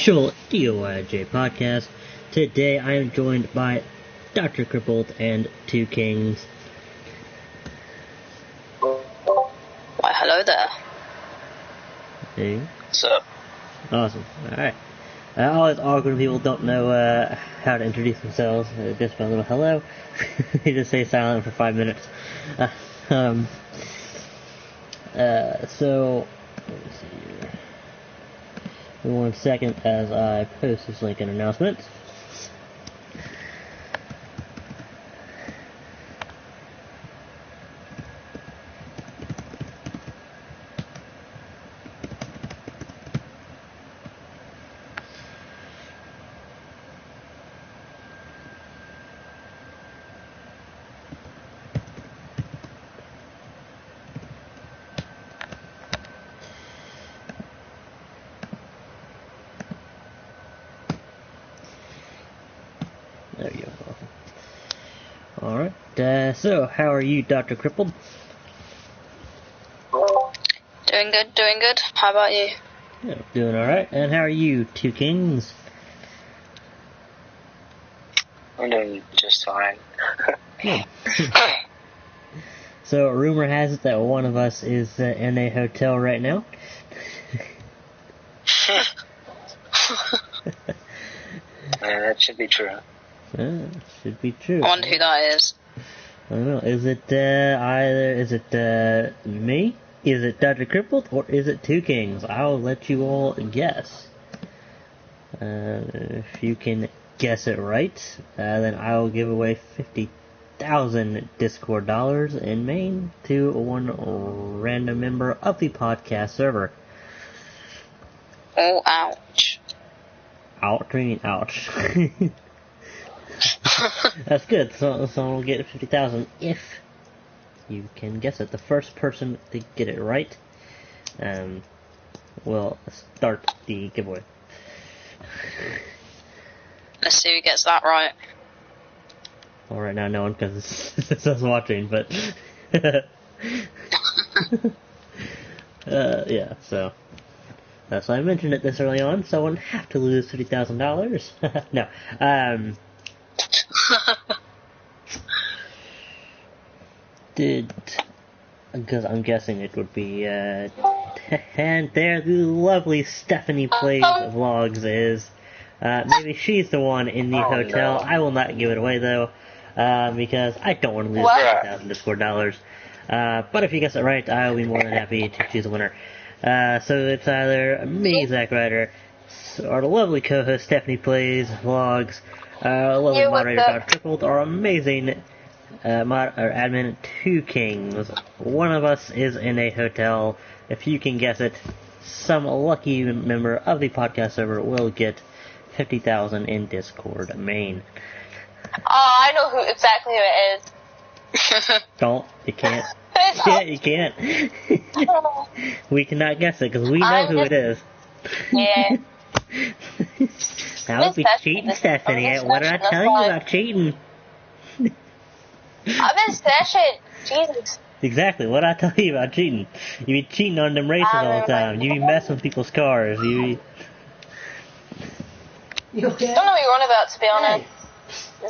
official DOIJ podcast. Today I am joined by Dr. Crippled and Two Kings. Why, hello there. Hey. What's up? Awesome. Alright. Always awkward when people don't know how to introduce themselves. Just a little hello. They just stay silent for 5 minutes. So, let me see here. In 1 second as I post this link in announcements. There you go. Alright, so how are you, Dr. Crippled? Doing good. How about you? Yeah, doing alright. And how are you, Two Kings? I'm doing just fine. Good. So, rumor has it that one of us is in a hotel right now. That should be true. Should be true. I wonder who that is. I don't know. Is it me? Is it Dr. Crippled? Or is it Two Kings? I'll let you all guess. If you can guess it right, then I will give away 50,000 Discord dollars in Maine to one random member of the podcast server. Oh, ouch. Ouch, I mean ouch. That's good. So someone will get 50,000 if you can guess it. The first person to get it right will start the giveaway. Let's see who gets that right. Well, right now no one because it's us watching, but yeah. So that's why I mentioned it this early on. Someone have to lose $50,000. No. Because I'm guessing it would be, and there the lovely Stephanie Plays Vlogs is. Maybe she's the one in the hotel. No. I will not give it away though, because I don't want to lose 50,000 Discord dollars. But if you guess it right, I will be more than happy to choose a winner. So it's either me, Zack Ryder, or the lovely co-host Stephanie Plays Vlogs, lovely moderator Dr. Crippled, or amazing admin Two Kings. One of us is in a hotel. If you can guess it, some lucky member of the podcast server will get 50,000 in Discord Maine. Oh, I know exactly who it is. Don't. You can't. Yeah, you can't. We cannot guess it because we know who it is. Yeah. That would be cheating, Stephanie. What did I tell you about cheating? I've been session. Jesus. Exactly. What did I tell you about cheating? You be cheating on them races all the time. You be messing with people's cars. You okay? I don't know what you're on about, to be honest.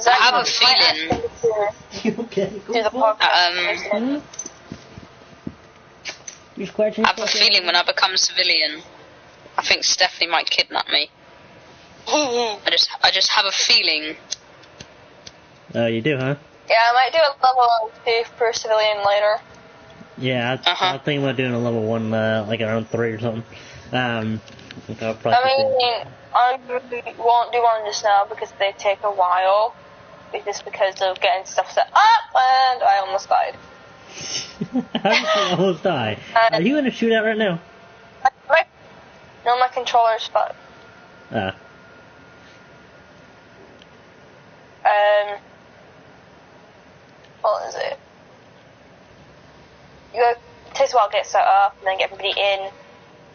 I have a feeling. You okay? Do the podcast. I have a feeling when I become civilian, I think Stephanie might kidnap me. I just have a feeling. Oh, you do, huh? Yeah, I might do a level 2 for civilian later. Yeah, I'm thinking about doing a level 1, like around 3 or something. I mean, I won't do one just now because they take a while. Just because of getting stuff set up, and I almost died. How did you almost die? Are you in a shootout right now? My controller's fucked. What is it? It takes a while to get set up and then get everybody in.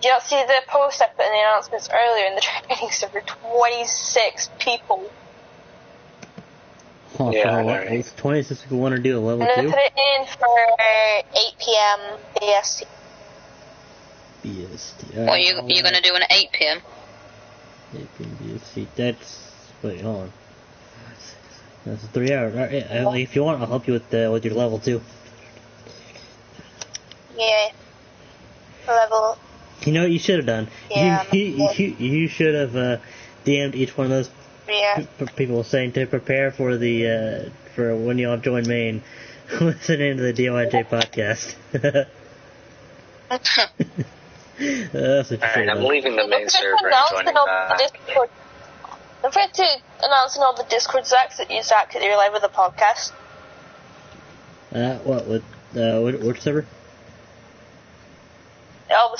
Did you not see the post I put in the announcements earlier in the training server? 26 people. Oh, yeah, it's 26 people want to do a level 2? And then put it in for 8 p.m. BST. BST. What, are you going to do an 8 p.m.? See, that's... Wait, hold on. That's 3 hours. All right, if you want, I'll help you with your level 2. Yeah. Level. You know what you should have done? Yeah. You should have DM'd each one of those people saying to prepare for the for when y'all join main. Listening to the DOIJ podcast. That's what you Alright, I'm leaving the main server and joining back. Don't forget to announce in all the Discord Zach that you're live with the podcast. Which server? All the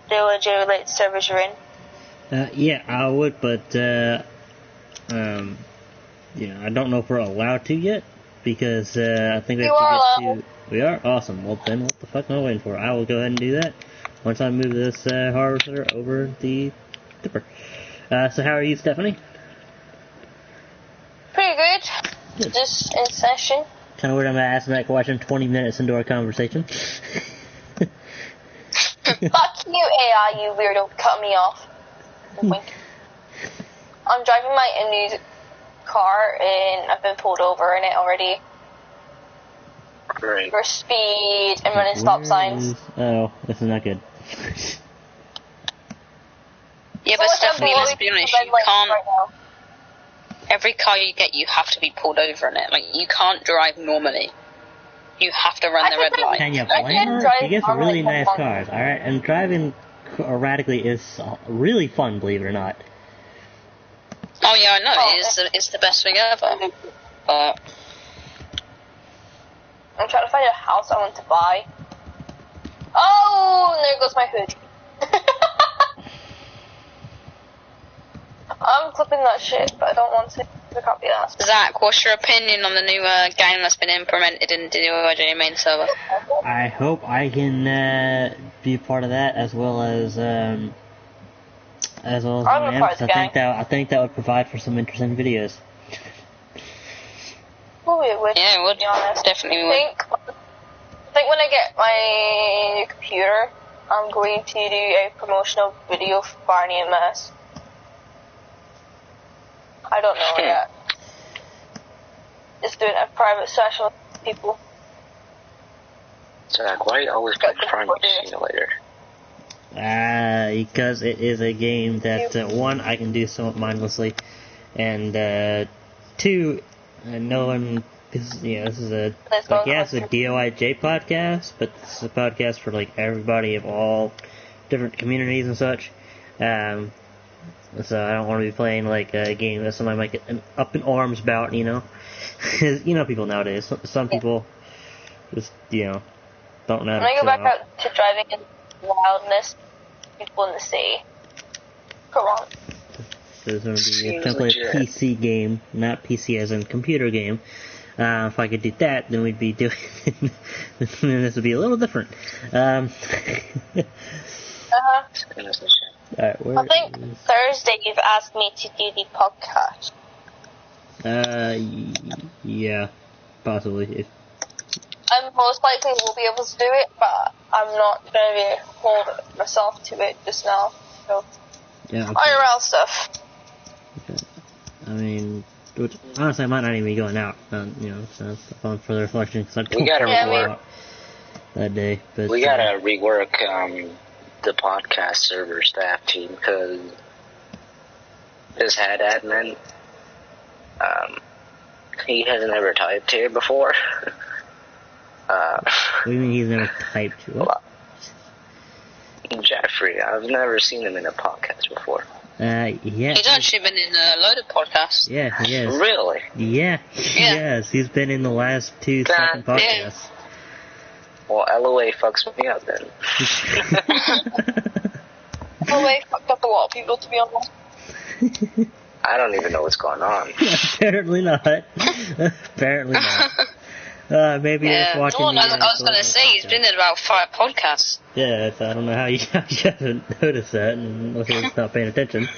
DOIJ related servers you're in. Yeah, I would, but I don't know if we're allowed to yet, because I think we have to get to... We are? Awesome. Well then, what the fuck am I waiting for? I will go ahead and do that once I move this harvester over the tipper. So how are you, Stephanie? Pretty good. Just in session. Kind of weird I'm asking that question 20 minutes into our conversation. Fuck you, AI, you weirdo. Cut me off. I'm driving my new car and I've been pulled over in it already. Great. For speed and running stop signs. Oh, this is not good. Yeah, but Stephanie, let's be honest, you can't... Every car you get, you have to be pulled over in it. Like, you can't drive normally. You have to run the red light. Can you blame her? She gets really nice cars, alright? And driving erratically is really fun, believe it or not. Oh yeah, I know, it's the best thing ever. But... I'm trying to find a house I want to buy. Oh, and there goes my hood. I'm clipping that shit, but I don't want to. I can't be asked. Zach, what's your opinion on the new game that's been implemented in the DOIJ main server? I hope I can be part of that as well as I think that would provide for some interesting videos. Oh, it would. Yeah, it would. To be honest. Definitely would. I think when I get my new computer, I'm going to do a promotional video for Barney and Mess. I don't know yet. Just doing a private session with people. Zach, why are you always playing Farming Simulator? Because it is a game that, one, I can do somewhat mindlessly, and two, no one, this is a DOIJ podcast, but this is a podcast for, like, everybody of all different communities and such. So I don't want to be playing, like, a game that somebody might get up in arms about, you know? People nowadays. Some people just, don't know how to When I go back out to driving in wildness, people in the sea. Come on. So it's going to be definitely a PC game, not PC as in computer game. If I could do that, then we'd be doing... this would be a little different. Alright, I think Thursday you've asked me to do the podcast. Yeah, possibly. I most likely will be able to do it, but I'm not going to hold myself to it just now. So, yeah, IRL stuff. Okay. I mean, honestly, I might not even be going out. So it's fun for the reflection because I don't gotta go out that day. But we gotta rework the podcast server staff team because this head admin, he hasn't ever typed here before. What do you mean he's never typed? What? Jeffrey, I've never seen him in a podcast before. Yeah. He's actually been in a load of podcasts. Yeah, he has. Really? Yeah, he has. He's been in the last 2 second podcasts. Well, LOA fucks me up then. LOA fucked up a lot of people, to be honest. I don't even know what's going on. Apparently not. Apparently not. Maybe just watching. I was going to say, he's been in about 5 podcasts. Yeah, so I don't know how you haven't noticed that, unless you're just not paying attention.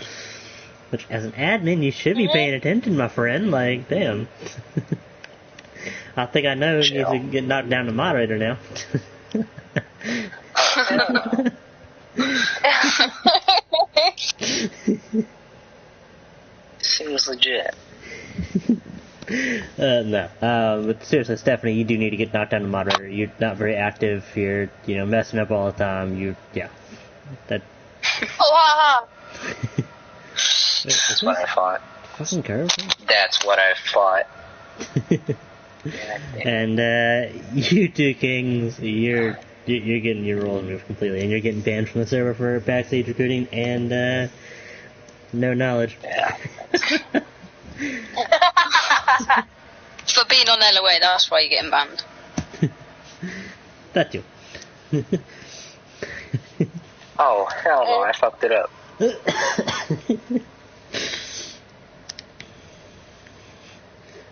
Which, as an admin, you should be paying attention, my friend. Like, damn. I think I know you need to get knocked down to moderator now. seems legit. No. But seriously, Stephanie, you do need to get knocked down to moderator. You're not very active. You're, messing up all the time. That. Oh, ha ha! That's what I thought. Fucking curve. That's what I thought. And you two kings, you're getting your role removed completely, and you're getting banned from the server for backstage recruiting and no knowledge. Yeah. For being on LOA, that's why you're getting banned. That too. Oh, hell no, I fucked it up.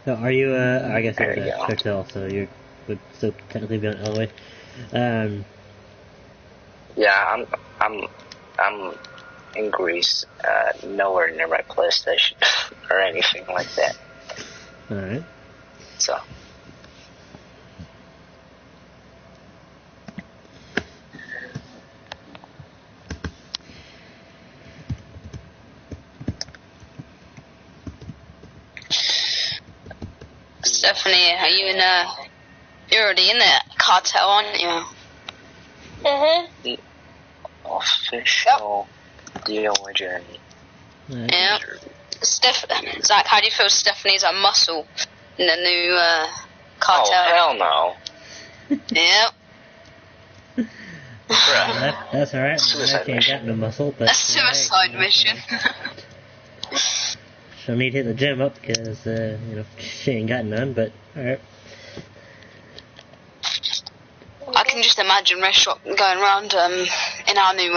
So are you, I guess you're There you at a go. hotel, so you would still technically be on LOA. Yeah, I'm in Greece, nowhere near my PlayStation or anything like that. Alright. So. Stephanie, are you you're already in the cartel, aren't you? Mm-hmm. Official DOIJ. Yeah. Zach, how do you feel Stephanie's a muscle in the new cartel? Oh, hell no. Yep. That's alright. Suicide I ain't mission. got no muscle, but A suicide mission. she'll need to hit the gym up because, she ain't got none, but alright. I can just imagine restaurant going around in our new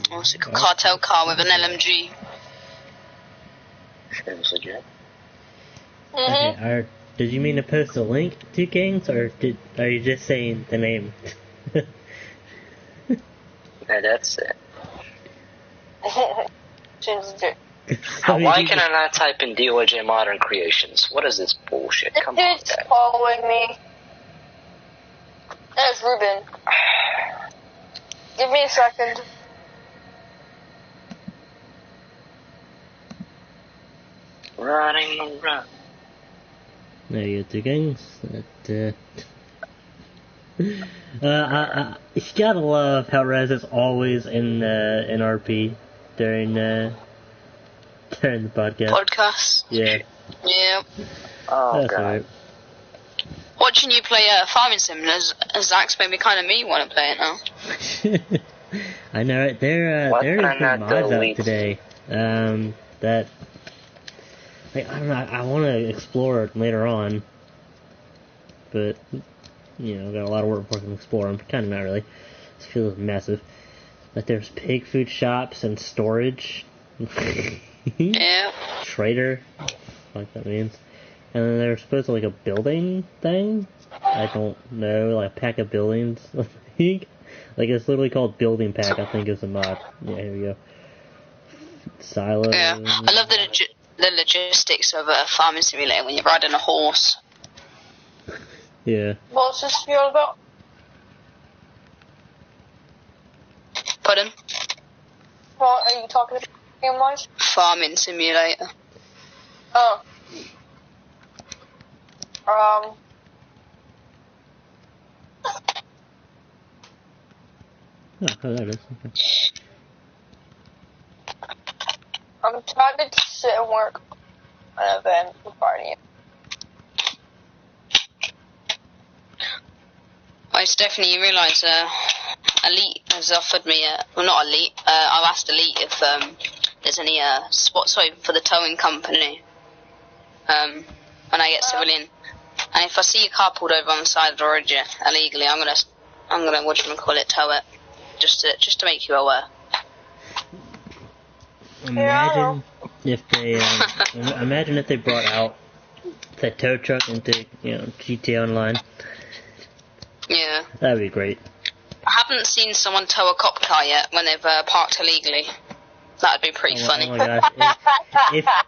what's it called, cartel car with an LMG. Seems legit. Mm-hmm. Okay, did you mean to post a link to Kings, or are you just saying the name? Yeah, that's it. Seems legit. Why can I not type in DOIJ Modern Creations? What is this bullshit? This Come on, dude's guys. following me. That's Ruben. Give me a second. Running around. There you go, two Kings. You gotta love how Rez is always in RP during the podcast. Podcast. Yeah, Yeah. Oh, that's God. alright. Watching you play Farming Sim as Zach's made me kind of me want to play it now. I know, right? There's Why can I some not mods out delete? today. That I don't know. I want to explore it later on, but got a lot of work before I can explore them. Kind of not really. This feels massive. Like there's pig food shops and storage. Yeah. Trader, like that means. And then there's supposed to like a building thing. I don't know, like a pack of buildings. I think. Like it's literally called Building Pack. I think is a mod. Yeah, here we go. Silos. Yeah. I love the logistics of a farming simulator when you're riding a horse. Yeah. What's this all about? Pardon? What are you talking about game-wise? Farming simulator. Oh. Oh, there it is. Okay. I'm trying to sit and work on an event party. Right, Stephanie, you realise Elite has offered me well, not Elite, I've asked Elite if there's any spots open for the towing company when I get civilian. And if I see your car pulled over on the side of the road illegally, I'm gonna whatchamacallit, tow it. Just to make you aware. Imagine if they brought out the tow truck into GTA Online. Yeah. That'd be great. I haven't seen someone tow a cop car yet when they've parked illegally. That'd be pretty funny. Oh my gosh!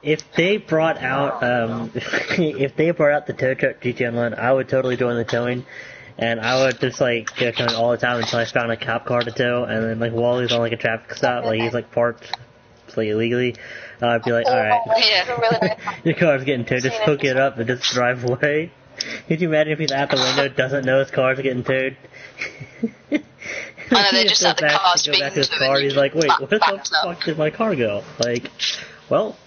If they brought out the tow truck GTA Online, I would totally join the towing, and I would just like go towing all the time until I found a cop car to tow, and then like Wally's on like a traffic stop, like he's like parked like illegally, I'd be like, alright, Yeah. your car's getting towed, just hook it up and just drive away. Could you imagine if he's out the window, doesn't know his car's getting towed? I know, they're just at the car to go back to his speaking to car, him, he's like, wait, where the backed up. fuck did my car go? Like, well,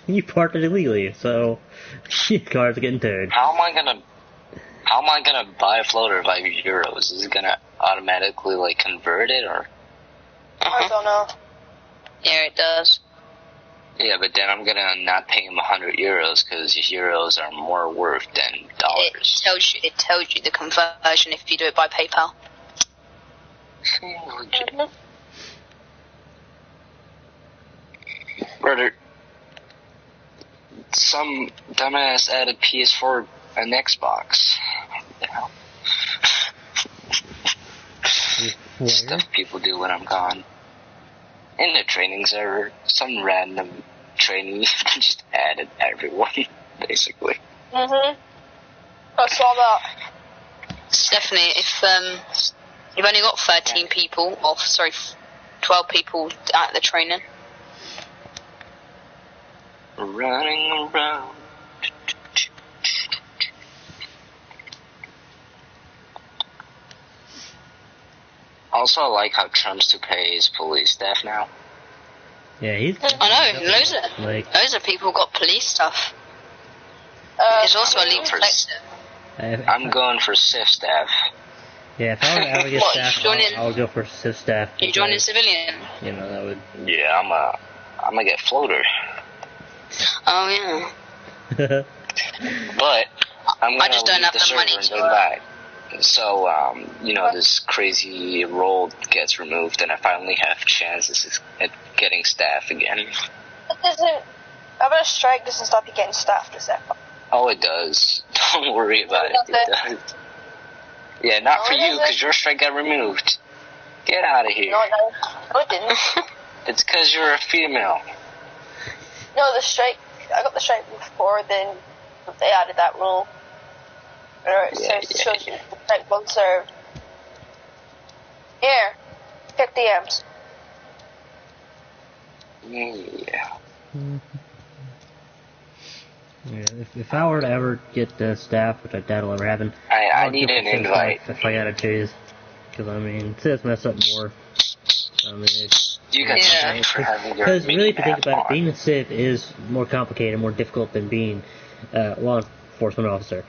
you parked it illegally, so your car's getting towed. How am I gonna buy a floater of €5? Is it gonna automatically like convert it or? I don't know. Yeah, it does. Yeah, but then I'm gonna not pay him €100 because euros are more worth than dollars. It tells you the conversion if you do it by PayPal. Brother, some dumbass added PS4 and Xbox. Yeah. Where? Stuff people do when I'm gone. In the training server, some random trainee just added everyone, basically. I saw that. Stephanie, if you've only got 13 people, 12 people at the training. Running around. Also, I like how Trump's to pay his police staff now. Yeah, he's... I know, loads of people got police stuff. There's also a lead protector. I'm going for SIF staff. Yeah, if I would ever get What, staff, I would go for SIF staff. You joining civilian? You know, that would... Yeah, I'm gonna get floater. Oh, yeah. But I'm gonna I just don't leave have the the server money and to, then back. So, this crazy role gets removed, and I finally have chances at getting staff again. It doesn't. Having a strike doesn't stop you getting staff to set up. Oh, it does. Don't worry about it. It does. Yeah, not for you, because your strike got removed. Get out of here. No, it didn't. It's because you're a female. No, the strike. I got the strike before, then they added that rule. It shows you the strike won't serve. Here, pick the M's. Yeah. Yeah, if I were to ever get the staff, which I doubt will ever happen, I would need go an for SIF invite. staff if I gotta choose. Because, I mean, SIFs mess up more. I mean, it's... You got strike for having your Because really, if you think mini-map about it, on. being a Civ is more complicated, more difficult than being a law enforcement officer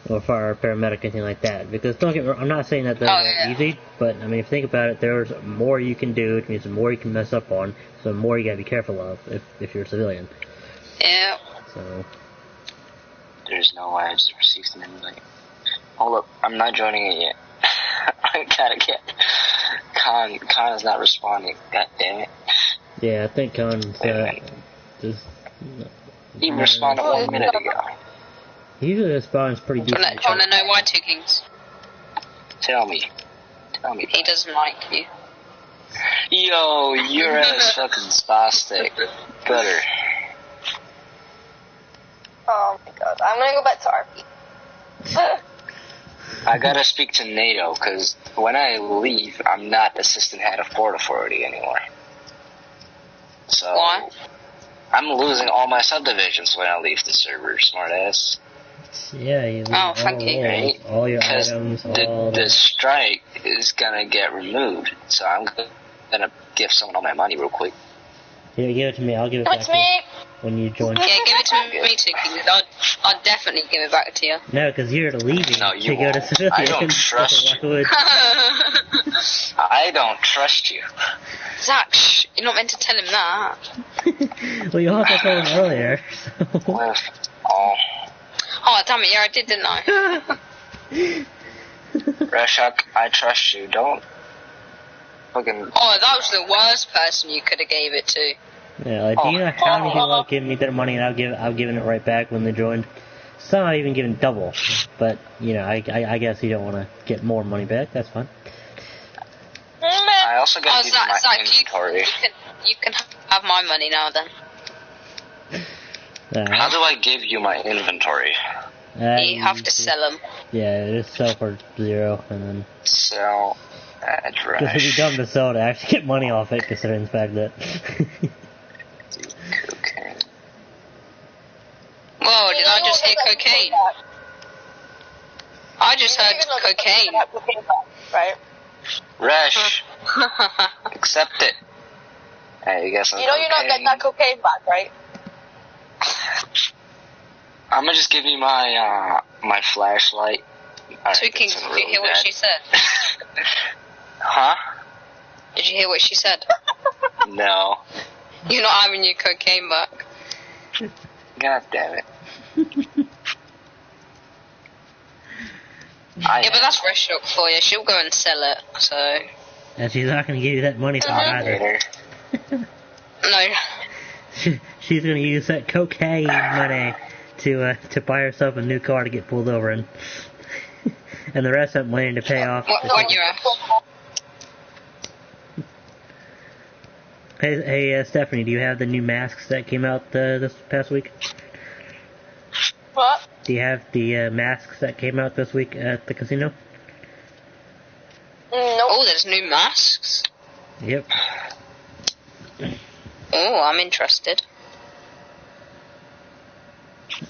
or fire paramedic, anything like that. Because don't get me wrong, I'm not saying that they're easy, but I mean, if you think about it, there's more you can do, which means the more you can mess up on, so the more you gotta be careful of if you're a civilian. Yeah. So. There's no way I just received an invite. Hold up, I'm not joining it yet. I gotta get... Khan is not responding. God damn it. Yeah, I think Khan's just... He responded 1 minute ago. He usually responds pretty Do you decent. want to know why, Two Kings? Tell me. He doesn't like you. Yo, your ass fucking spastic. Better. Oh my god. I'm gonna go back to RP. I gotta speak to NATO, because when I leave, I'm not assistant head of Port Authority anymore. So... Why? I'm losing all my subdivisions when I leave the server, smartass. Yeah, you leave thank you. Right? all your Because items, all the strike is gonna get removed, so I'm gonna give someone all my money real quick. Here, give it to me. I'll give it back It's to you me! when you join. Yeah, give it to me, Two Kings. I'll definitely give it back to you. No, because you're leaving No, you to go to won't. civilian. I don't trust you. Why would- I don't trust you. Zach, shh, you're not meant to tell him that. Well, you also told him earlier. So. Well, oh, Oh, damn it, yeah, I did, didn't I? Rashak, I trust you. Don't fucking... Oh, that was the worst person you could have gave it to. Yeah, like, do you know how many people have given me their money and I've given it right back when they joined? Some I've even given double. But, you know, I guess you don't want to get more money back. That's fine. I also gotta give you my Zach, inventory. you can have my money now then. How do I give you my inventory? You have to sell them. Yeah, just sell for 0 and then... Sell Because it'd be address. dumb to sell to actually get money off it, considering the fact that... Whoa, did I just hear cocaine? I just heard cocaine. Right? Resh, accept it. Hey, you got some You know you're not getting that cocaine back, right? I'm gonna just give you my my flashlight. Two Kings, did you hear what she said? Huh? Did you hear what she said? No. You're not having your cocaine back. God damn it. Yeah, but that's Reshok for you. She'll go and sell it, so... And she's not going to give you that money back either. No. She's going to use that cocaine money to buy herself a new car to get pulled over in. And the rest of that money to pay off. What you're at? Hey, Stephanie, do you have the new masks that came out this past week? What? Do you have the masks that came out this week at the casino? Nope. Oh, there's new masks? Yep. Oh, I'm interested.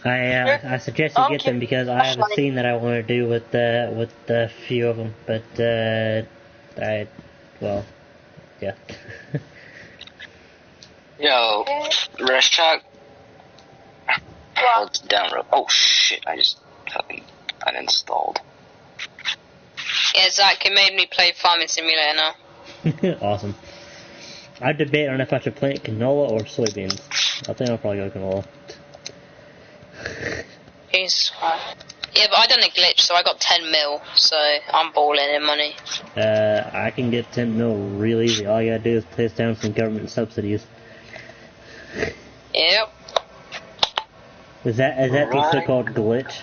I suggest you get them because I have a scene that I want to do with a few of them, but yeah. Yo, Reshok. Hold down real. Oh shit! I just fucking uninstalled. Yeah, Zach, it made me play Farming Simulator now. Awesome. I debate on if I should plant canola or soybeans. I think I'll probably go canola. Jeez. Yeah, but I done a glitch, so I got 10 mil, so I'm balling in money. I can get 10 mil real easy. All you gotta do is place down some government subsidies. Yep. Is that the so-called glitch?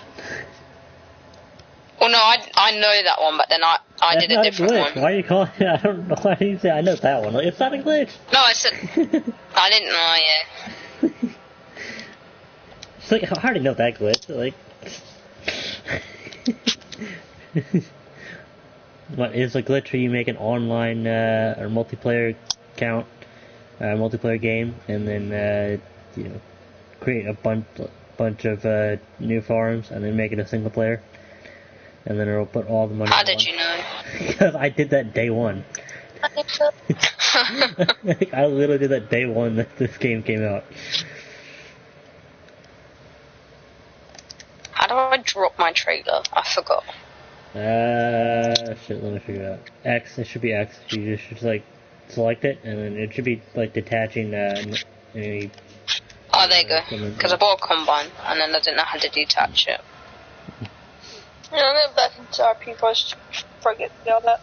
Well, no, I know that one, but then I did a different glitch. one. Why are you calling it? I don't know why you say I know that one. It's not a glitch. No, I said I didn't know. Yeah. It's like I already know that glitch. Like, what is a glitch where you make an online or multiplayer account, multiplayer game, and then create a bunch of new farms, and then make it a single player, and then it'll put all the money. How did you know? Because I did that day one. I literally did that day one that this game came out. How do I drop my trailer? I forgot. Shit, let me figure it out. X, it should be X. You just should, like, select it, and then it should be, like, detaching, any... Oh, there you go. Because I bought a combine, and then I didn't know how to detach it. Yeah, I'm gonna back into RP first. Forget all that.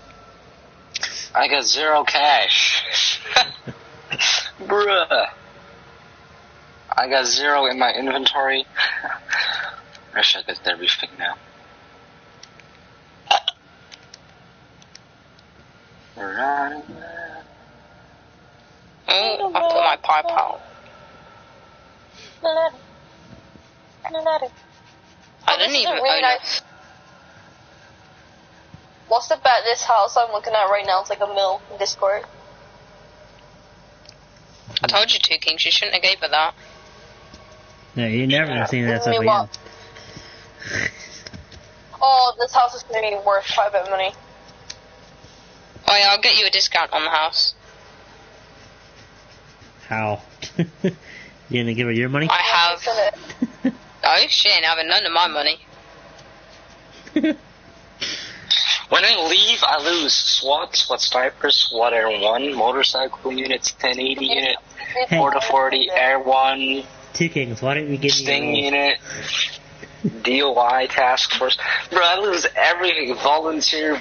I got 0 cash. Bruh. I got 0 in my inventory. I should get everything now. Oh, I put my pipe out. I didn't even own it. What's the bet this house I'm looking at right now? It's like a mil in Discord. I told you, Two Kings, you shouldn't have gave her that. No, you're never gonna see that stuff again. What? Oh, this house is gonna be worth quite a bit of money. Oh yeah, I'll get you a discount on the house. How? You gonna give her your money? I have. Oh, she ain't having none of my money. When I leave, I lose SWAT sniper, SWAT Air 1, motorcycle units, 1080 unit, 4-40 Air 1, Two Kings, why don't you give me Sting unit, DOI task force. Bro, I lose everything. Volunteer,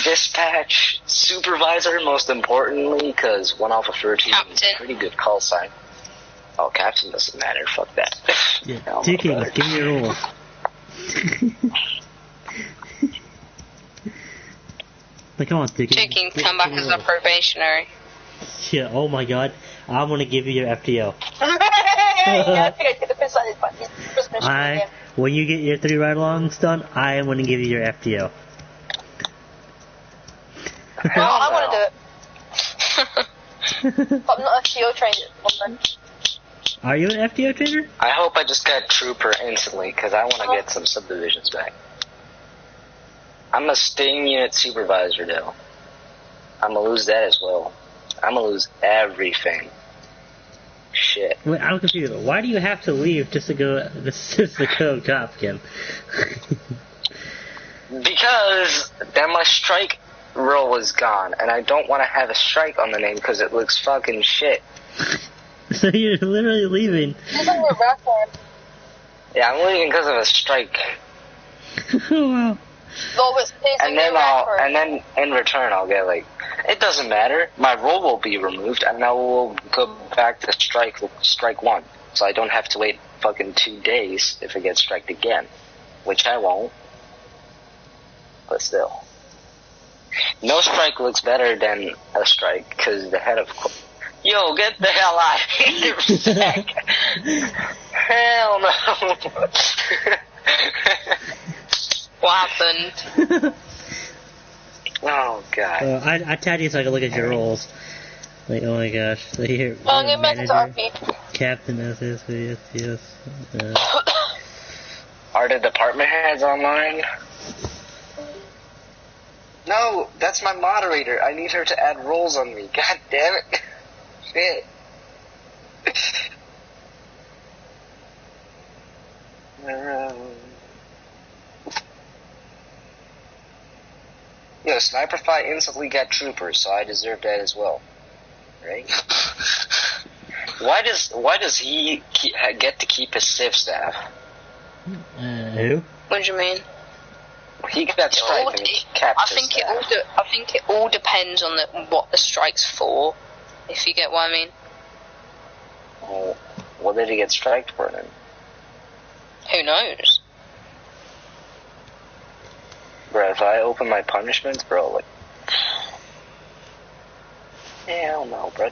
dispatch, supervisor, most importantly, because 1 Alpha 13 is a pretty good call sign. Oh, captain doesn't matter. Fuck that. Yeah. Two Kings, give me your rules. Like, come on, Two Kings. Two Kings come back as a probationary. Yeah, oh my god. I'm gonna give you your FTO. When you get your 3 ride-alongs done, I am gonna give you your FTO. Well, I wanna do it. I'm not FTO trained at the moment. Are you an FTO trainer? I hope I just got Trooper instantly, because I want to get some subdivisions back. I'm a sting unit supervisor, though. I'm going to lose that as well. I'm going to lose everything. Shit. Wait, I'm confused. Why do you have to leave just to go Top Skin? Because then my strike roll is gone, and I don't want to have a strike on the name because it looks fucking shit. So you're literally leaving. Yeah, I'm leaving because of a strike. Oh, wow. And then in return I'll get like, it doesn't matter. My roll will be removed, and I will go back to strike 1. So I don't have to wait fucking 2 days if it gets striked again, which I won't. But still, no strike looks better than a strike because the head of. Yo, get the hell out of here, Zach. Hell no. What happened? Oh, God. I tied you so I can look at your rolls. Like, oh my gosh. So here, manager, captain, yes. Are the department heads online? No, that's my moderator. I need her to add roles on me. God damn it. Shit. Yo, Sniper Fight instantly got troopers, so I deserve that as well. Right? Why does he get to keep his civ staff? Who? What do you mean? He got strike and he kept I think it all depends on what the strike's for. If you get what I mean. Well, what did he get striked for then? Who knows? Bro, if I open my punishments, bro, like... Hell no, bro.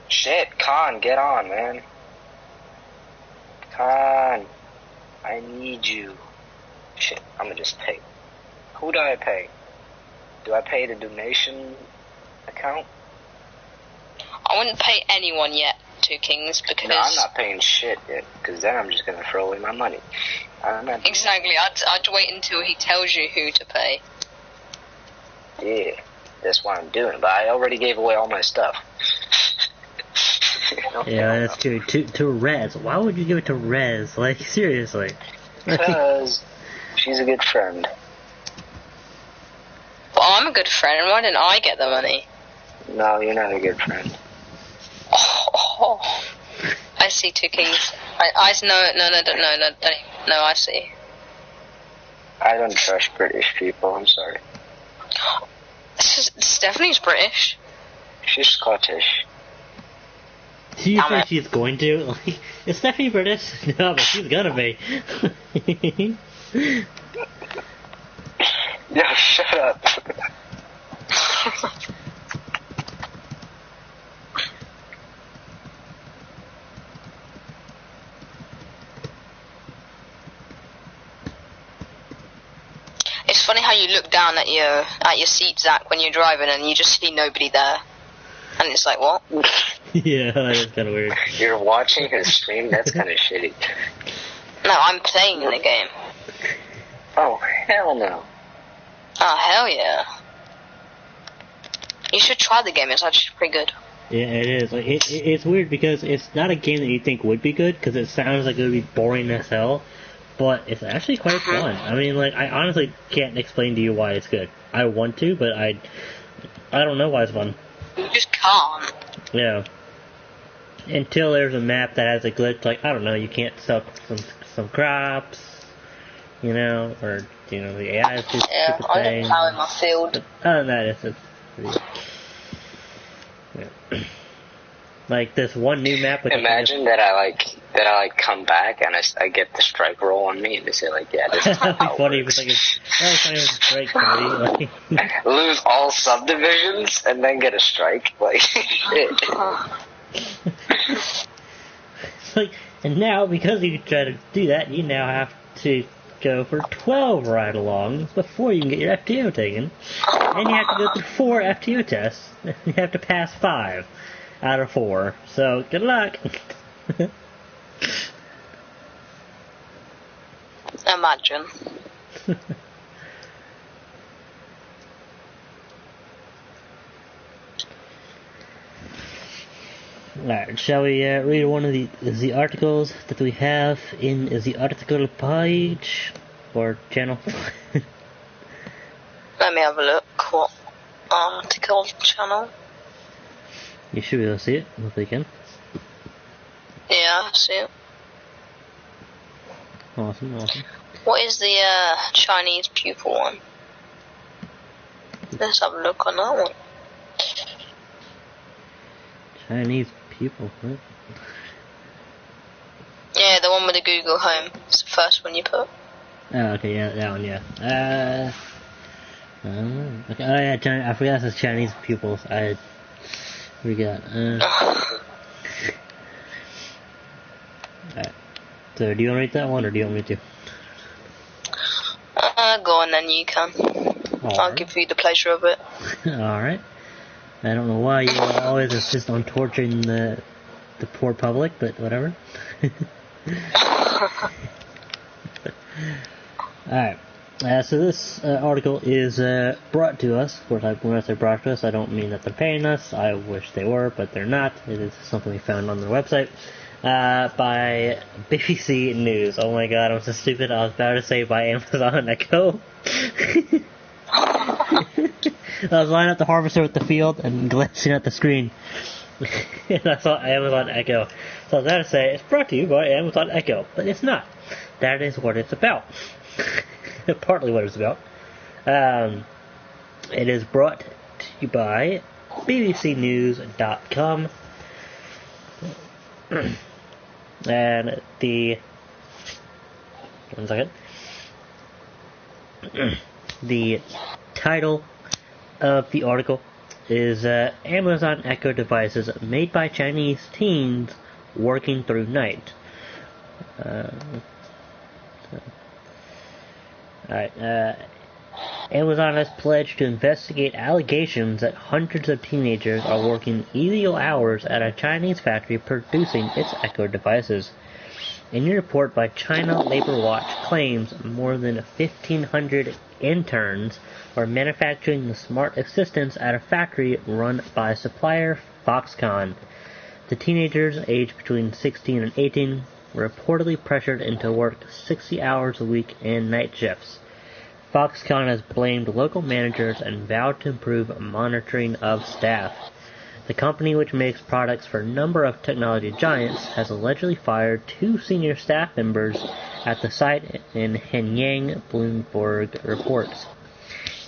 Shit, Khan, get on, man. Khan, I need you. Shit, I'm gonna just pay. Who do I pay? Do I pay the donation account? I wouldn't pay anyone yet, Two Kings, because... No, I'm not paying shit yet, because then I'm just gonna throw away my money. Exactly, I'd wait until he tells you who to pay. Yeah, that's what I'm doing, but I already gave away all my stuff. Yeah, that's true. To Rez. Why would you give it to Rez? Like, seriously. Because she's a good friend. Well, I'm a good friend, why didn't I get the money? No, you're not a good friend. Oh. I see, Two Kings. No, I see. I don't trust British people, I'm sorry. Stephanie's British. She's Scottish. Do you think she's going to? Like, is Stephanie British? No, but she's gonna be. Yeah, shut up. It's funny how you look down at your seat, Zach, when you're driving, and you just see nobody there, and it's like, what? Yeah, that's kind of weird. You're watching his stream? That's kind of shitty. No, I'm playing the game. Oh, hell no. Oh, hell yeah. You should try the game, it's actually pretty good. Yeah, it is. Like, it's weird because it's not a game that you think would be good, because it sounds like it would be boring as hell, but it's actually quite fun. I mean, like, I honestly can't explain to you why it's good. I want to, but I don't know why it's fun. You just can't. Yeah. Until there's a map that has a glitch, like, I don't know, you can't sell some crops, you know, or, you know, the AI is too stupid Yeah, I thing. didn't plow in my field. But other than that, it's pretty... Yeah. Like, this one new map with... Imagine that I come back and I get the strike roll on me and they say, like, yeah, this is how it funny, works. like, it's funny with strike party, like... Lose all subdivisions and then get a strike? Like, shit. It's like, and now, because you try to do that, you now have to go for 12 ride-alongs before you can get your FTO taken. And you have to go through 4 FTO tests. You have to pass 5 out of 4. So, good luck. Imagine. Alright, shall we read one of the articles that we have in the article page or channel? Let me have a look. What article channel? You should be able to see it if we can. Yeah, I see it. Awesome. What is the Chinese pupil one? Let's have a look on that one. Chinese pupil, right? Yeah, the one with the Google Home. It's the first one you put. Oh, okay, yeah, that one, yeah. Okay, oh yeah, I forgot it says Chinese pupils. I forgot. Alright. So, do you want to read that one, or do you want me to? Go on then, you can. I'll give you the pleasure of it. Alright. I don't know why you always insist on torturing the poor public, but whatever. Alright. So this article is brought to us. Of course, when I say brought to us, I don't mean that they're paying us. I wish they were, but they're not. It is something we found on their website. By BBC News. Oh my god, I'm so stupid. I was about to say by Amazon Echo. I was lining up the harvester with the field and glancing at the screen. And I saw Amazon Echo. So I was about to say, it's brought to you by Amazon Echo. But it's not. That is what it's about. Partly what it's about. It is brought to you by bbcnews.com. And one second. The title of the article is Amazon Echo devices made by Chinese teens working through night. Amazon has pledged to investigate allegations that hundreds of teenagers are working illegal hours at a Chinese factory producing its Echo devices. A new report by China Labor Watch claims more than 1,500 interns are manufacturing the smart assistants at a factory run by supplier Foxconn. The teenagers, aged between 16 and 18, were reportedly pressured into work 60 hours a week and night shifts. Foxconn has blamed local managers and vowed to improve monitoring of staff. The company, which makes products for a number of technology giants, has allegedly fired 2 senior staff members at the site in Henyang, Bloomberg reports.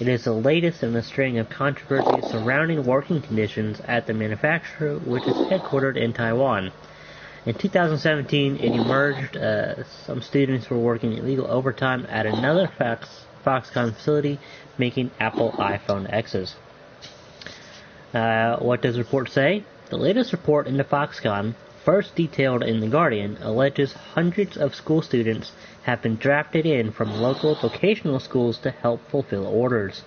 It is the latest in a string of controversies surrounding working conditions at the manufacturer, which is headquartered in Taiwan. In 2017, it emerged some students were working illegal overtime at another Foxconn facility making Apple iPhone X's. What does the report say? The latest report into Foxconn, first detailed in The Guardian, alleges hundreds of school students have been drafted in from local vocational schools to help fulfill orders.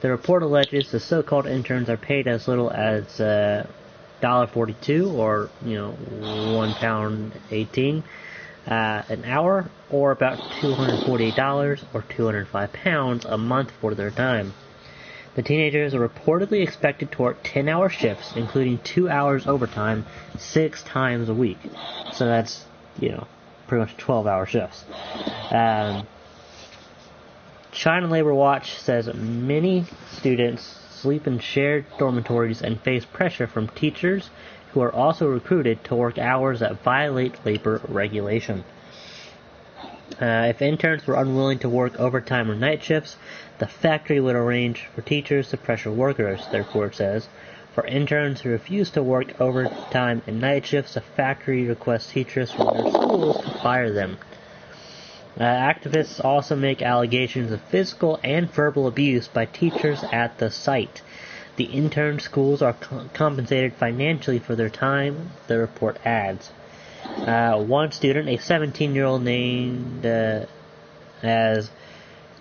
The report alleges the so-called interns are paid as little as $1.42 or £1.18 an hour, or about $248 or £205 a month for their time. The teenagers are reportedly expected to work 10-hour shifts, including 2 hours overtime, 6 times a week. So that's, pretty much 12-hour shifts. China Labor Watch says many students sleep in shared dormitories and face pressure from teachers who are also recruited to work hours that violate labor regulation. If interns were unwilling to work overtime or night shifts, the factory would arrange for teachers to pressure workers, the report says. For interns who refuse to work overtime and night shifts, the factory requests teachers from their schools to fire them. Activists also make allegations of physical and verbal abuse by teachers at the site. The intern schools are compensated financially for their time, the report adds. One student, a 17-year-old named as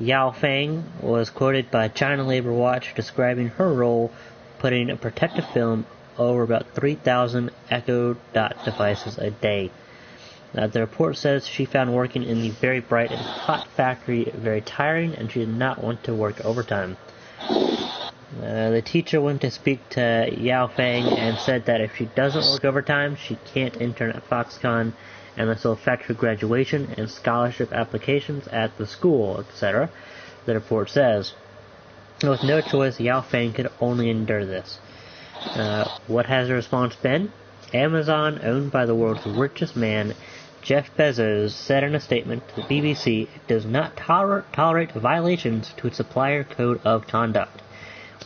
Yao Feng was quoted by China Labor Watch describing her role putting a protective film over about 3,000 Echo Dot devices a day. The report says she found working in the very bright and hot factory very tiring, and she did not want to work overtime. The teacher went to speak to Yao Feng and said that if she doesn't work overtime, she can't intern at Foxconn, and this will affect her graduation and scholarship applications at the school, etc., the report says. With no choice, Yao Feng could only endure this. What has the response been? Amazon, owned by the world's richest man, Jeff Bezos, said in a statement to the BBC it does not tolerate violations to its supplier code of conduct.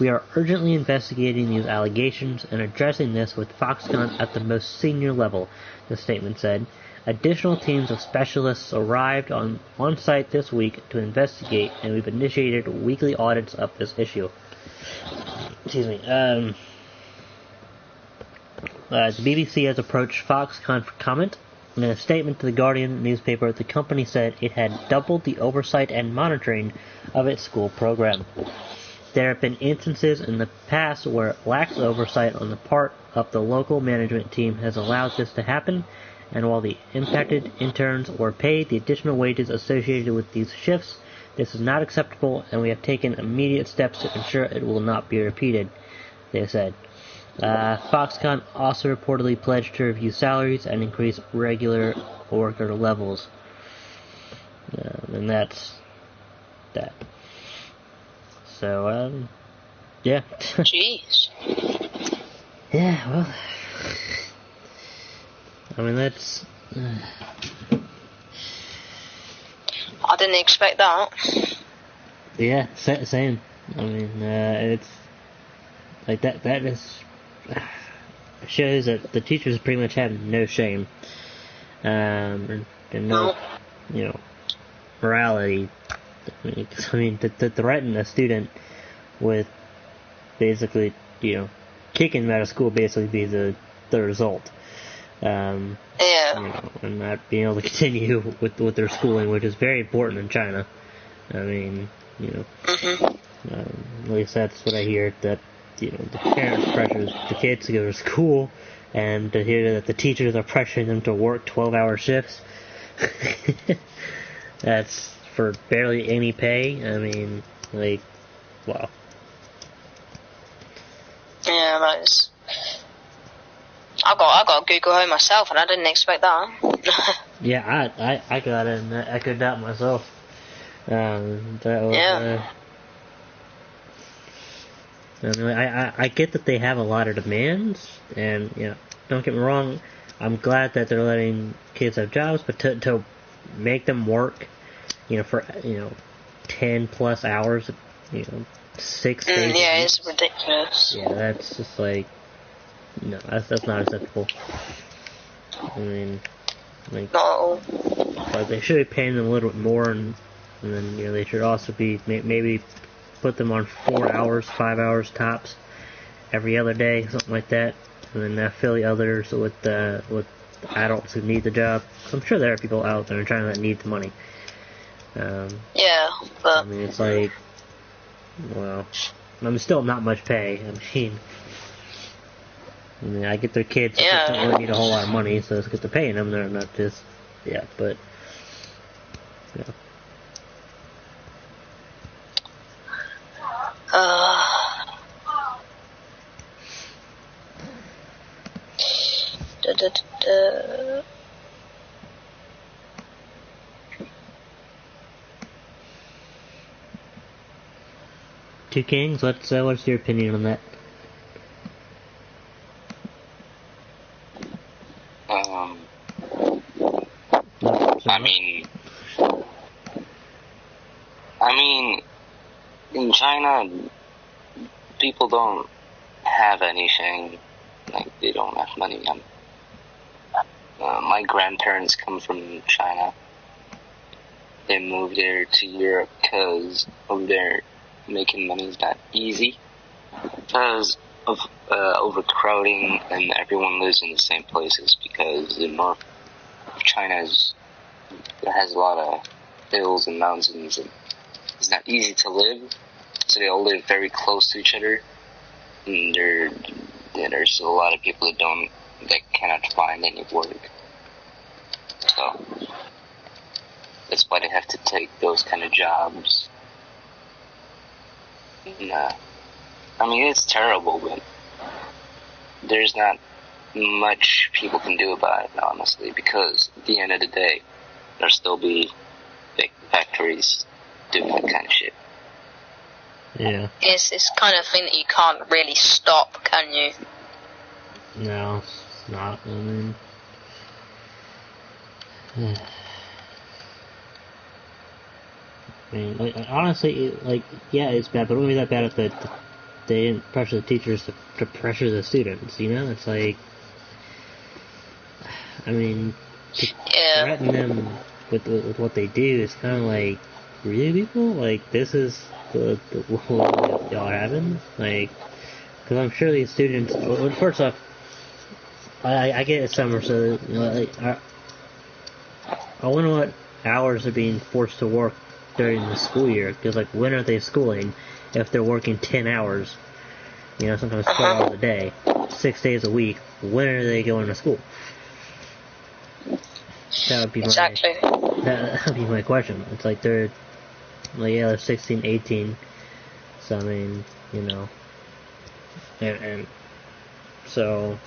We are urgently investigating these allegations and addressing this with Foxconn at the most senior level, the statement said. Additional teams of specialists arrived on site this week to investigate, and we've initiated weekly audits of this issue. Excuse me. The BBC has approached Foxconn for comment. In a statement to the Guardian newspaper, the company said it had doubled the oversight and monitoring of its school program. There have been instances in the past where lax oversight on the part of the local management team has allowed this to happen, and while the impacted interns were paid the additional wages associated with these shifts, this is not acceptable, and we have taken immediate steps to ensure it will not be repeated, they said. Foxconn also reportedly pledged to review salaries and increase regular worker levels. And that's that. So, yeah. Jeez. Yeah, well. I mean, that's. I didn't expect that. Yeah, same. I mean, it's. Like, that is. Shows that the teachers pretty much have no shame. And no, morality. I mean, to threaten a student with basically, kicking them out of school basically be the result. Yeah. And not being able to continue with their schooling, which is very important in China. I mean, at least that's what I hear, that, the parents pressure the kids to go to school, and to hear that the teachers are pressuring them to work 12-hour shifts. That's for barely any pay. I mean, wow. Yeah, that is. I got Google Home myself, and I didn't expect that. Yeah, I got it, and I echoed that myself. That was, yeah. I get that they have a lot of demands, and don't get me wrong, I'm glad that they're letting kids have jobs, but to make them work, for 10 plus hours, 6 days. Yeah, it's ridiculous. Yeah, that's just no, that's not acceptable. I mean, not at all. They should be paying them a little bit more, and then they should also be maybe put them on 4 hours, 5 hours tops every other day, something like that, and then fill the others with adults who need the job. So I'm sure there are people out there in China that need the money. Yeah, but I mean, it's well, I mean, still not much pay. I mean, I get their kids don't really need a whole lot of money, so it's because they're paying them. They're not just, but Two Kings, what's your opinion on that? I mean, in China, people don't have anything. They don't have money. My grandparents come from China. They moved there to Europe because over there making money is not easy because of overcrowding, and everyone lives in the same places because the north of China has a lot of hills and mountains, and it's not easy to live. So they all live very close to each other. And there's a lot of people that cannot find any work. So that's why they have to take those kind of jobs. And, I mean, it's terrible, but there's not much people can do about it, honestly, because at the end of the day, there'll still be big factories doing that kind of shit. Yeah. It's kind of thing that you can't really stop, can you? No, it's not. I mean... I mean, like, honestly, yeah, it's bad, but it wouldn't be that bad if they didn't pressure the teachers to pressure the students, you know? It's like... I mean, to threaten them with what they do is kind of like, really, people? Like, this is what y'all having? Like, because I'm sure these students, well, first off, I get it's summer, so, you know, like, I wonder what hours are being forced to work during the school year, because, like, when are they schooling if they're working 10 hours, you know, sometimes 12 hours a day, 6 days a week, when are they going to school? That would be that would be my question. It's like they're 16, 18, so I mean, you know, and so,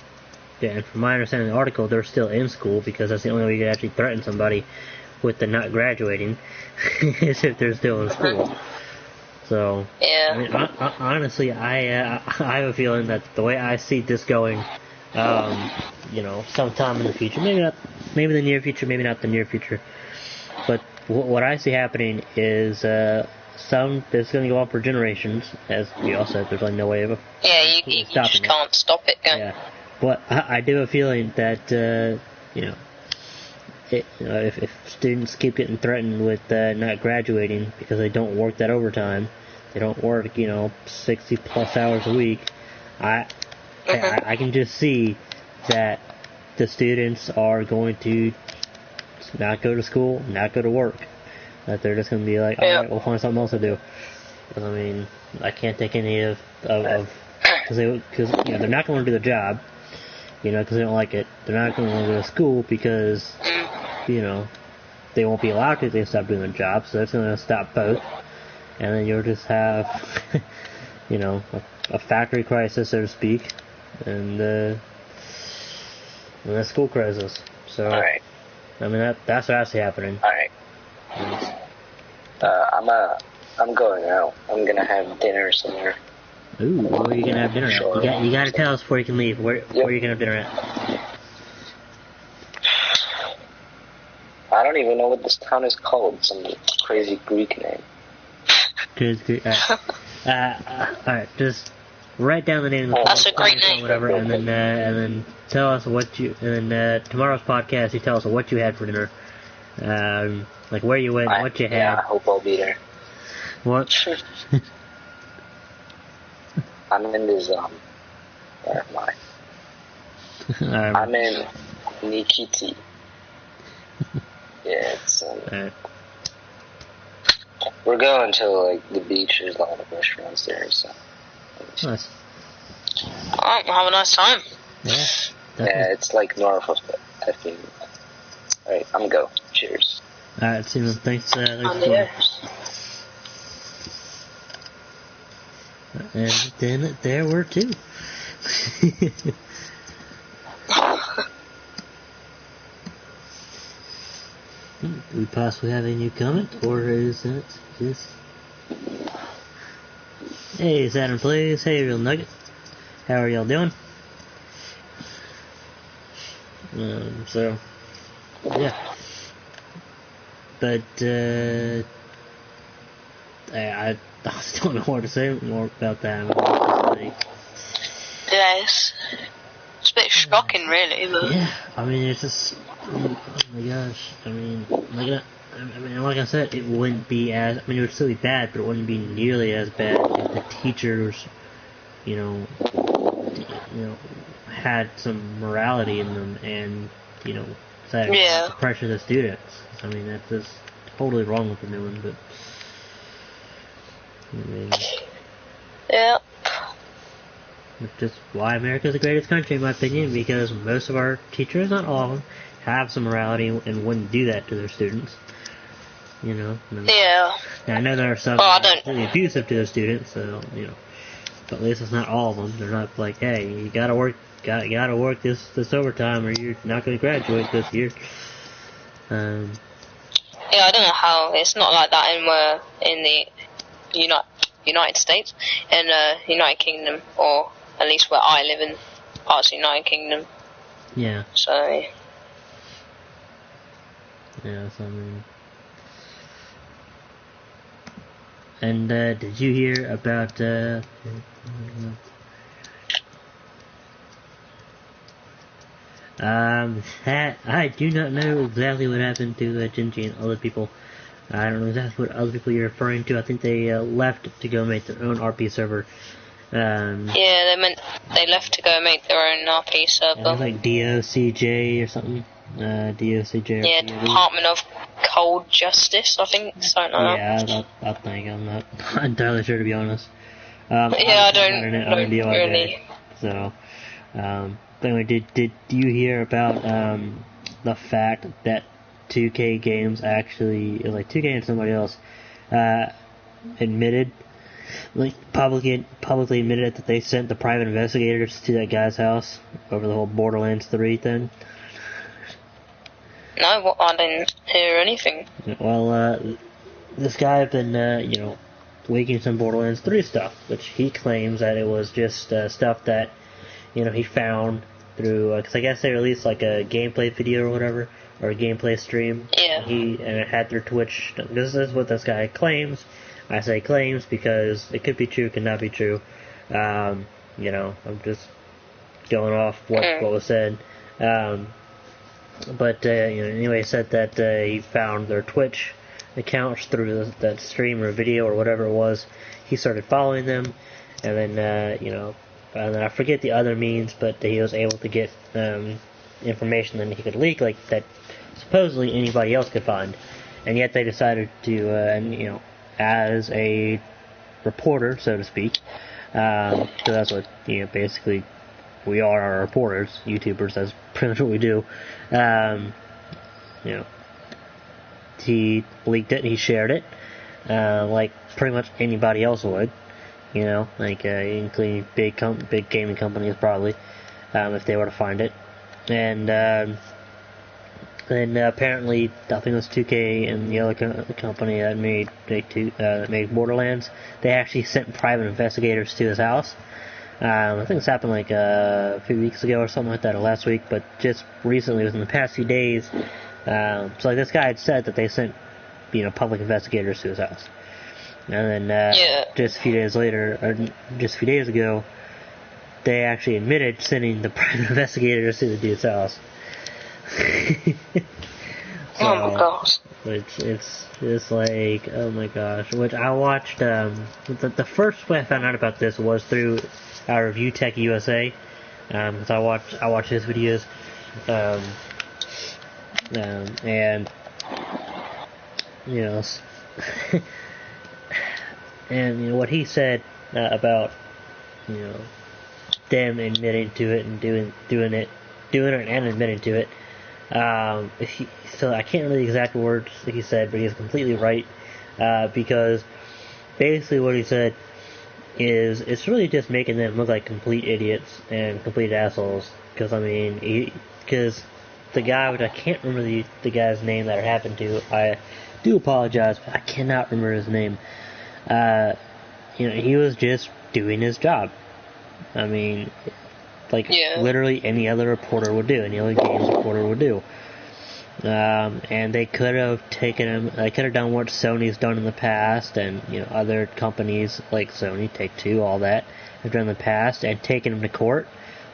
yeah, and from my understanding of the article, they're still in school, because that's the only way you can actually threaten somebody with the not graduating, is if they're still in school. So, yeah. I mean, honestly, I have a feeling that the way I see this going, you know, sometime in the future, maybe the near future, maybe not the near future, but what I see happening is it's going to go on for generations, as we all said. There's like no way of you just can't stop it, can you? Yeah, but I do have a feeling that you know, if students keep getting threatened with not graduating because they don't work that overtime, they don't work 60 plus hours a week, I can just see that the students are going to not go to school, not go to work. That they're just going to be like, alright, we'll find something else to do. I mean, I can't take any of because they're not going to do the job, because they don't like it. They're not going to go to school because, they won't be allowed to if they stop doing the job, so that's going to stop both. And then you'll just have, a factory crisis, so to speak, and a school crisis. So, alright. I mean, that's what I see happening. Alright. I'm going out. I'm gonna have dinner somewhere. Ooh, where are you gonna have dinner at? You gotta tell us before you can leave. Where are you gonna have dinner at? I don't even know what this town is called. Some crazy Greek name. Alright, just write down the name of the That's a great name. Whatever, and then tell us what you. And then tomorrow's podcast, you tell us what you had for dinner. Like where you went, what you had. Yeah, I hope I'll be there. What? I'm in this, where am I? I'm in Nikiti. Yeah, it's, Alright. We're going to, like, the beach. There's a lot of restaurants there, so. Nice. Oh, have a nice time. Yeah, definitely. Yeah, it's, like, north of the, I think. Alright, I'm go. Cheers. Alright, Simon, thanks for And then there were two. Do we possibly have a new comment, or is it just... Hey, Saturn Plays, hey, Real Nugget. How are y'all doing? So, yeah. But, I just don't know what to say more about that. Yeah, it's a bit shocking, really. But yeah, I mean, it's just, oh my gosh. I mean, like I said, it wouldn't be as, it would still be bad, but it wouldn't be nearly as bad if the teachers, had some morality in them and, decided to pressure the students. I mean, that's just totally wrong what they're doing, but... I mean, Yeah. it's just why America's the greatest country, in my opinion, because most of our teachers, not all of them, have some morality and wouldn't do that to their students. You know? Yeah. And I know there are some Well, I that are don't- really abusive to their students, so, you know. But at least it's not all of them. They're not like, hey, you gotta work this overtime or you're not gonna graduate this year. Yeah, I don't know how it's not like that in the United States, in United Kingdom, or at least where I live in parts of the United Kingdom. Yeah. So. Yeah, so I mean. And did you hear about I do not know exactly what happened to Gingy and other people. I don't know exactly what other people you're referring to. I think they left to go make their own RP server. Yeah, they left to go make their own RP server. It was like DOCJ or something. DOCJ. Yeah, Department of Cold Justice, I think. Something like that. Yeah, I think I'm not entirely sure, to be honest. Yeah, I don't really. So, but anyway, did you hear about the fact that 2K Games actually, it was like 2K and somebody else, admitted, like publicly admitted that they sent the private investigators to that guy's house over the whole Borderlands 3 thing? No, I didn't hear anything. Well, this guy had been, leaking some Borderlands 3 stuff, which he claims that it was just stuff that, he found through, because I guess they released like a gameplay video or whatever, or a gameplay stream. Yeah. And it had their Twitch. This is what this guy claims. I say claims because it could be true, could not be true. I'm just going off what was said. But anyway, he said that he found their Twitch accounts through that stream or video or whatever it was. He started following them, and then and then I forget the other means, but he was able to get information that he could leak, like that supposedly anybody else could find. And yet they decided to, as a reporter, so to speak, so that's what basically we are reporters, YouTubers. That's pretty much what we do. He leaked it, he shared it, like pretty much anybody else would, including big gaming companies probably, if they were to find it. And then apparently, I think it was 2K and the other company that made Borderlands, they actually sent private investigators to his house. I think this happened like a few weeks ago or something like that, or last week, but just recently, it was in the past few days. So like this guy had said that they sent, public investigators to his house. And then just a few days later, or just a few days ago, they actually admitted sending the private investigators to the dude's house. Oh my gosh. It's like, oh my gosh. Which I watched, the first way I found out about this was through our Review Tech USA, because I watch his videos, and and what he said about them admitting to it and doing it and admitting to it. So I can't remember the exact words that he said, but he's completely right, because basically what he said is it's really just making them look like complete idiots and complete assholes. Because because the guy, which I can't remember the guy's name that it happened to, I do apologize, but I cannot remember his name. He was just doing his job. Literally any other reporter would do, any other games reporter would do. And they could have done what Sony's done in the past, and other companies like Sony, Take-Two, all that have done in the past, and taken him to court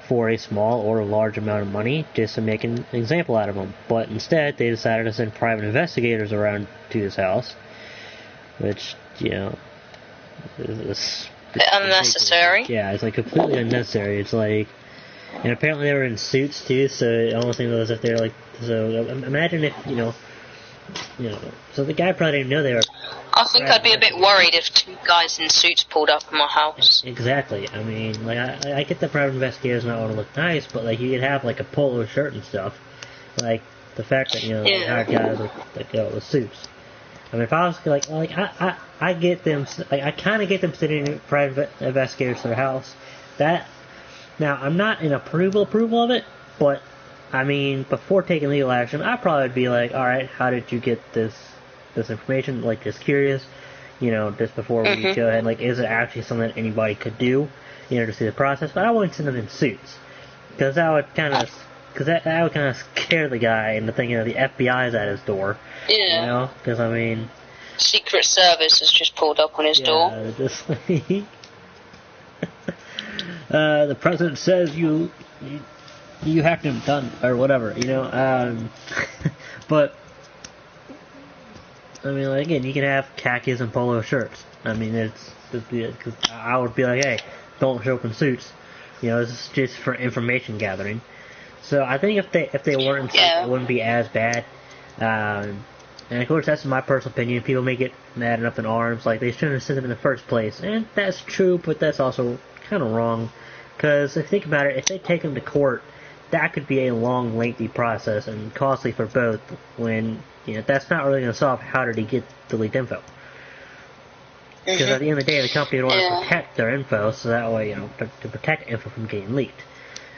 for a small or a large amount of money just to make an example out of him. But instead, they decided to send private investigators around to his house, which is unnecessary. Yeah, it's like completely unnecessary. It's like, and apparently they were in suits too, so it almost seems as if they're like. So imagine if so the guy probably didn't know they were. I think I'd be a bit worried if 2 guys in suits pulled up in my house. Exactly. I mean, like, I get the private investigators not want to look nice, but, like, you could have, like, a polo shirt and stuff. Like, the fact that, you know, they hire guys with suits. I mean, if I was, like, I get them, like, I kind of get them sitting in private investigators to their house. That, now, I'm not in approval of it, but, I mean, before taking legal action, I probably would be like, alright, how did you get this information? Like, just curious, you know, just before we go ahead, like, is it actually something that anybody could do, you know, to see the process? But I wouldn't send them in suits, because that would kind of scare the guy into thinking that the FBI's at his door. Yeah. You know? Because, I mean... Secret Service has just pulled up on his door. Just like... the president says you hacked him, done, or whatever, you know? But... I mean, like, again, you can have khakis and polo shirts. I mean, cause I would be like, hey, don't show up in suits. You know, this is just for information gathering. So I think if they weren't in suits, it wouldn't be as bad. And of course, that's my personal opinion. People may get mad and up in arms, like they shouldn't have sent them in the first place. And that's true, but that's also kind of wrong. Because if you think about it, if they take them to court, that could be a long, lengthy process and costly for both. When you know that's not really going to solve how did he get the leaked info. Because at the end of the day, the company would want to protect their info, so that way, you know, to protect info from getting leaked.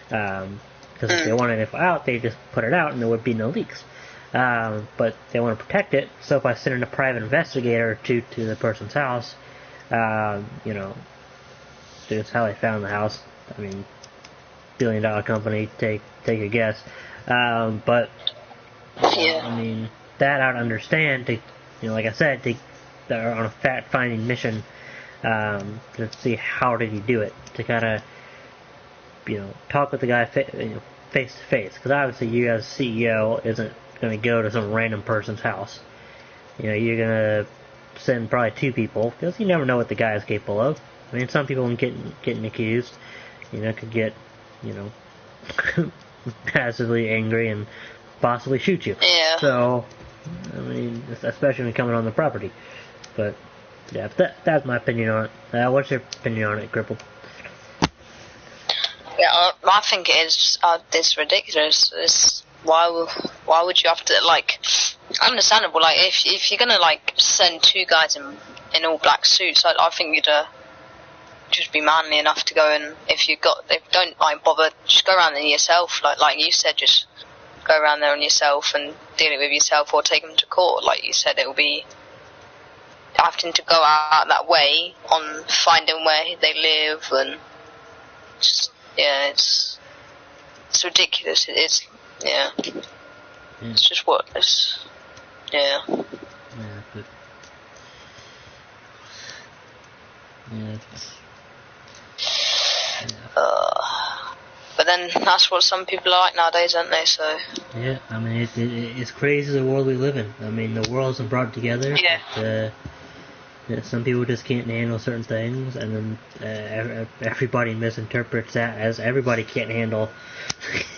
Because if they wanted info out, they just put it out and there would be no leaks. But they want to protect it, so if I send in a private investigator to the person's house, you know, that's how they found the house. I mean, billion-dollar company, take a guess. But I mean, that I'd understand. To, you know, like I said, they're on a fact-finding mission to see how did he do it. To kind of, you know, talk with the guy face to face. Because obviously, you as CEO isn't going to go to some random person's house. You know, you're going to send probably 2 people because you never know what the guy is capable of. I mean, some people getting accused, you know, could get, you know, passively angry and possibly shoot you. Yeah. So, I mean, especially when coming on the property. But yeah, that's my opinion on it. What's your opinion on it, Cripple? Yeah, I think it's ridiculous. Why would you have to, like, understandable, like, if you're gonna, like, send 2 guys in all black suits, I think you'd just be manly enough to go, and if don't, like, bother, just go around there yourself, like you said, just go around there on yourself and deal it with yourself, or take them to court, like you said. It will be having to go out that way on finding where they live, and just, yeah, it's ridiculous. It's just what it's, yeah. But then that's what some people are like nowadays, aren't they? So yeah, I mean it's crazy the world we live in. I mean the world's been brought together. Yeah. But, some people just can't handle certain things, and then everybody misinterprets that as everybody can't handle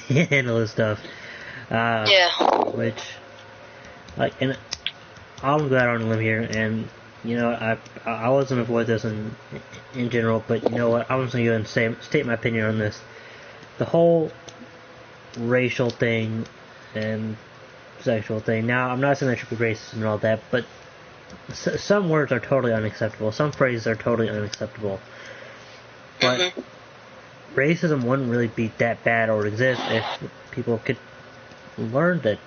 this stuff. Which, like, and I'm glad on a limb here, and you know, I wasn't avoid this in general, but you know what, I was going to go and state my opinion on this. The whole racial thing and sexual thing. Now, I'm not saying that should be racist and all that, but some words are totally unacceptable. Some phrases are totally unacceptable. But racism wouldn't really be that bad or exist if people could learn to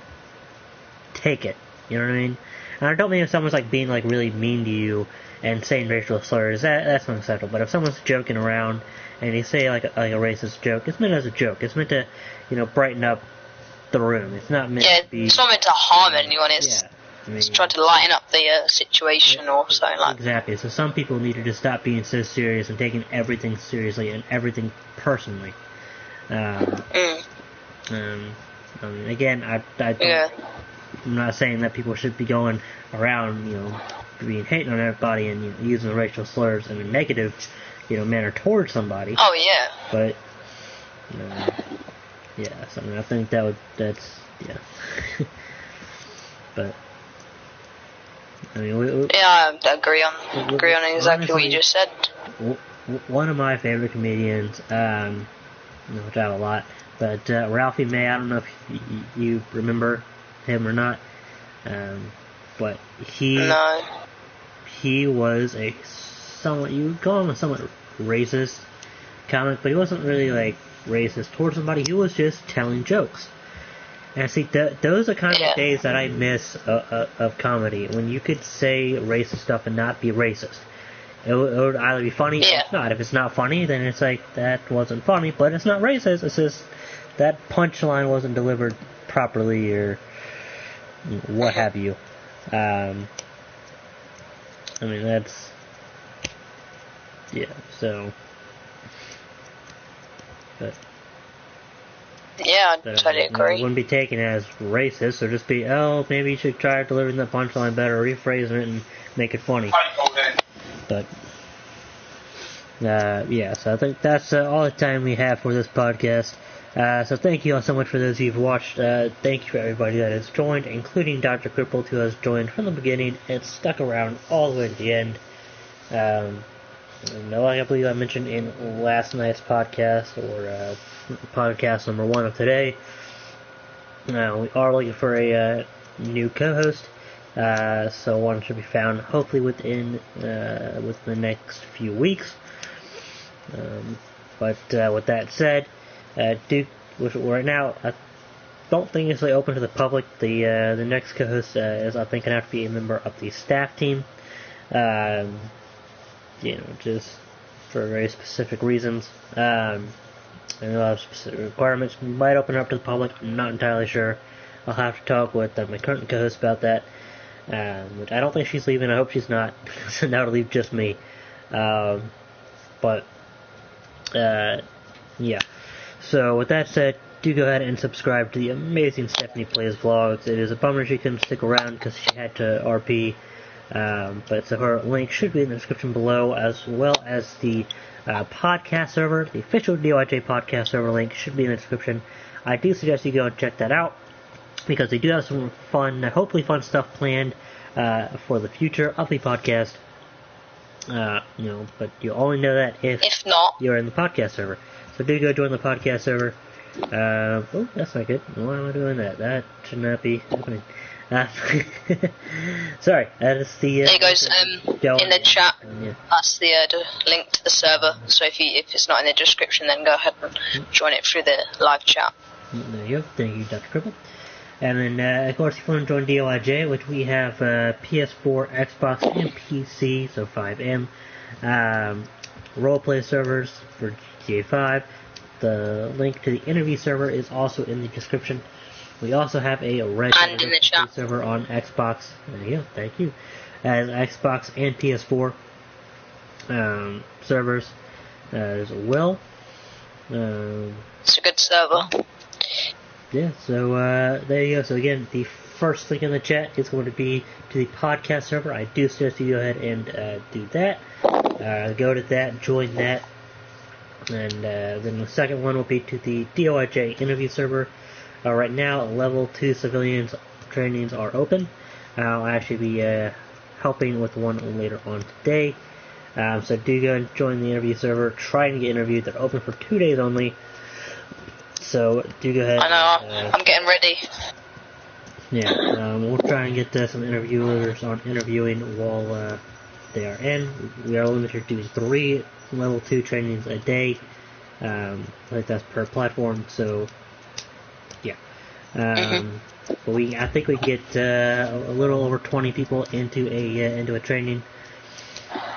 take it. You know what I mean? And I don't mean if someone's like being like really mean to you and saying racial slurs, that's unacceptable. But if someone's joking around and they say like a racist joke, it's meant as a joke. It's meant to, you know, brighten up the room. It's not meant to be... it's not meant to harm anyone. It's trying to lighten up the situation or something like that. Exactly. So some people need to just stop being so serious and taking everything seriously and everything personally. I mean, again, I'm not saying that people should be going around, you know, being hating on everybody and, you know, using racial slurs in a negative, you know, manner towards somebody. Oh yeah. But, you know, yeah. So I mean, I think that's yeah. But I mean, I agree on exactly what you just said. One of my favorite comedians, which I have a lot, but Ralphie May, I don't know if you remember him or not, but he was a somewhat, you would call him a somewhat racist comic, but he wasn't really like racist towards somebody. He was just telling jokes. And I see those are kind of the days that I miss of comedy, when you could say racist stuff and not be racist. It would either be funny or it's not. If it's not funny, then it's like, that wasn't funny, but it's not racist. It's just that punchline wasn't delivered properly, or what have you. I mean, that's... Yeah, so... But... Yeah, I totally agree. It wouldn't be taken as racist, or just be, oh, maybe you should try delivering the punchline better, rephrasing it, and make it funny. But, yeah, so I think that's all the time we have for this podcast. So thank you all so much for those of you who've watched. Thank you for everybody that has joined, including Dr. Crippled, who has joined from the beginning and stuck around all the way to the end. I believe I mentioned in last night's podcast, or podcast number 1 of today, we are looking for a new co-host, so one should be found hopefully within the next few weeks. But with that said, Duke, right now, I don't think it's really open to the public. The next co-host is, I think, going to have to be a member of the staff team. Just for very specific reasons. And a lot of specific requirements might open up to the public. I'm not entirely sure. I'll have to talk with my current co-host about that. Which I don't think she's leaving. I hope she's not. So now to leave just me. Yeah. So with that said, do go ahead and subscribe to the amazing Stephanie Plays vlogs. It is a bummer she couldn't stick around because she had to RP. But so her link should be in the description below, as well as the podcast server. The official DOIJ podcast server link should be in the description. I do suggest you go and check that out, because they do have some fun, hopefully fun stuff planned for the future of the podcast. But you only know that if not, you're in the podcast server. So do go join the podcast server. Oh, that's not good. Why am I doing that? That should not be happening. Sorry, that is the... there goes, in the chat, that's the link to the server, so if it's not in the description, then go ahead and join it through the live chat. There you go, thank you, Dr. Cripple. And then, of course, if you want to join DOIJ, which we have PS4, Xbox, and PC, so 5M, roleplay servers for GTA 5, the link to the interview server is also in the description. We also have a regular server on Xbox. There you go, thank you. As Xbox and PS4 servers as well. It's a good server. Yeah, so there you go. So again, the first link in the chat is going to be to the podcast server. I do suggest you go ahead and do that. Go to that, join that. And then the second one will be to the DOIJ interview server. Right now, level 2 civilians trainings are open. I'll actually be helping with one later on today. So do go and join the interview server. Try and get interviewed. They're open for 2 days only. So do go ahead. I know, I'm getting ready. Yeah, we'll try and get some interviewers on interviewing while they are in. We are limited to 3 level 2 trainings a day. I think that's per platform, so... Yeah. But I think we get a little over 20 people into a training.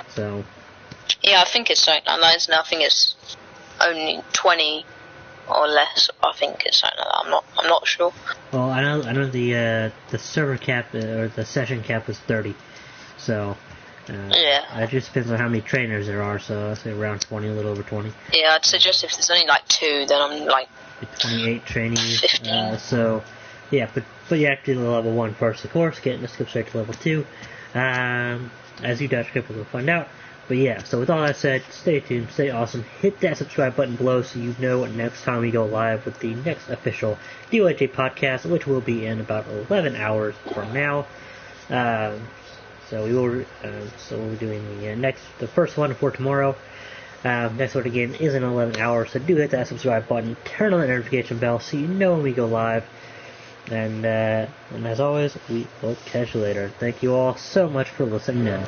So. Yeah, I think it's like that. I think it's only 20 or less. I think it's like that. I'm not sure. Well, I know the server cap or the session cap was 30. So. Yeah. It just depends on how many trainers there are. So I'd say around 20, a little over 20. Yeah, I'd suggest if there's only like 2, then I'm like. 28 trainees. So, yeah, but you have to do the level 1 first, of course, getting to skip straight to level 2, as you Dr. Cripple will find out. But yeah, so with all that said, stay tuned, stay awesome, hit that subscribe button below so you know next time we go live with the next official DOIJ podcast, which will be in about 11 hours from now. So we will. So we'll be doing the first one for tomorrow. Next one again is in 11 hours. So do hit that subscribe button, turn on the notification bell so you know when we go live. And as always, we will catch you later. Thank you all so much for listening in.